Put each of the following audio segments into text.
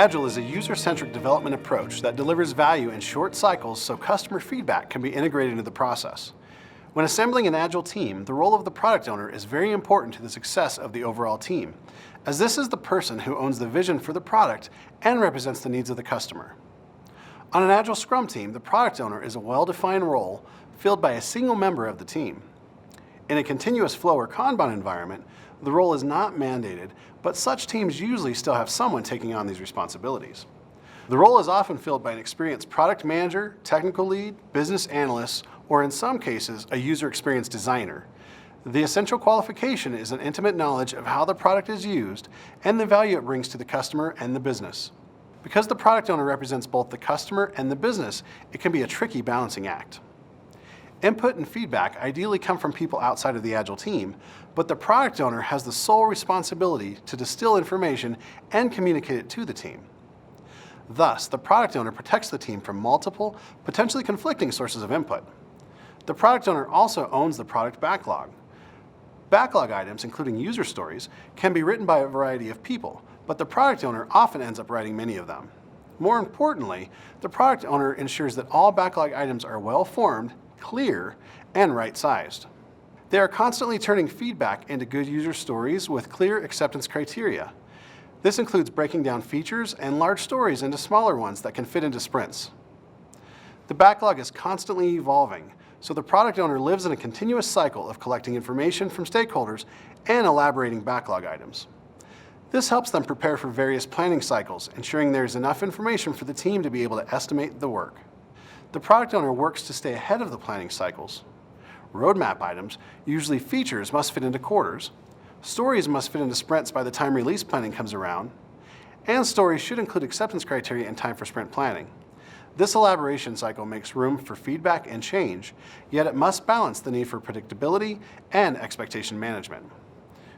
Agile is a user-centric development approach that delivers value in short cycles so customer feedback can be integrated into the process. When assembling an Agile team, the role of the product owner is very important to the success of the overall team, as this is the person who owns the vision for the product and represents the needs of the customer. On an Agile Scrum team, the product owner is a well-defined role filled by a single member of the team. In a continuous flow or Kanban environment, the role is not mandated, but such teams usually still have someone taking on these responsibilities. The role is often filled by an experienced product manager, technical lead, business analyst, or in some cases, a user experience designer. The essential qualification is an intimate knowledge of how the product is used and the value it brings to the customer and the business. Because the product owner represents both the customer and the business, it can be a tricky balancing act. Input and feedback ideally come from people outside of the Agile team, but the product owner has the sole responsibility to distill information and communicate it to the team. Thus, the product owner protects the team from multiple, potentially conflicting sources of input. The product owner also owns the product backlog. Backlog items, including user stories, can be written by a variety of people, but the product owner often ends up writing many of them. More importantly, the product owner ensures that all backlog items are well-formed, clear, and right-sized. They are constantly turning feedback into good user stories with clear acceptance criteria. This includes breaking down features and large stories into smaller ones that can fit into sprints. The backlog is constantly evolving, so the product owner lives in a continuous cycle of collecting information from stakeholders and elaborating backlog items. This helps them prepare for various planning cycles, ensuring there is enough information for the team to be able to estimate the work. The product owner works to stay ahead of the planning cycles. Roadmap items, usually features, must fit into quarters. Stories must fit into sprints by the time release planning comes around. And stories should include acceptance criteria in time for sprint planning. This elaboration cycle makes room for feedback and change, yet it must balance the need for predictability and expectation management.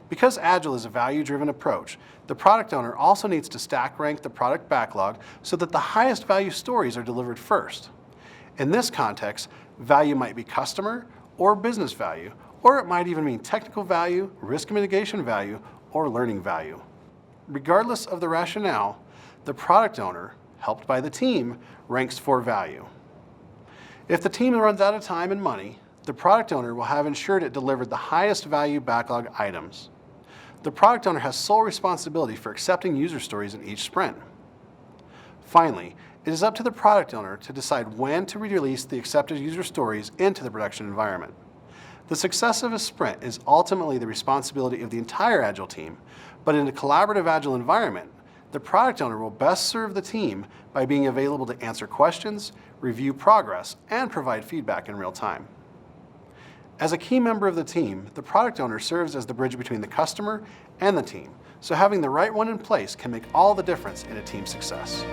Because Agile is a value-driven approach, the product owner also needs to stack rank the product backlog so that the highest value stories are delivered first. In this context, value might be customer or business value, or it might even mean technical value, risk mitigation value, or learning value. Regardless of the rationale, the product owner, helped by the team, ranks for value. If the team runs out of time and money, the product owner will have ensured it delivered the highest value backlog items. The product owner has sole responsibility for accepting user stories in each sprint. Finally, it is up to the product owner to decide when to release the accepted user stories into the production environment. The success of a sprint is ultimately the responsibility of the entire Agile team, but in a collaborative Agile environment, the product owner will best serve the team by being available to answer questions, review progress, and provide feedback in real time. As a key member of the team, the product owner serves as the bridge between the customer and the team, so having the right one in place can make all the difference in a team's success.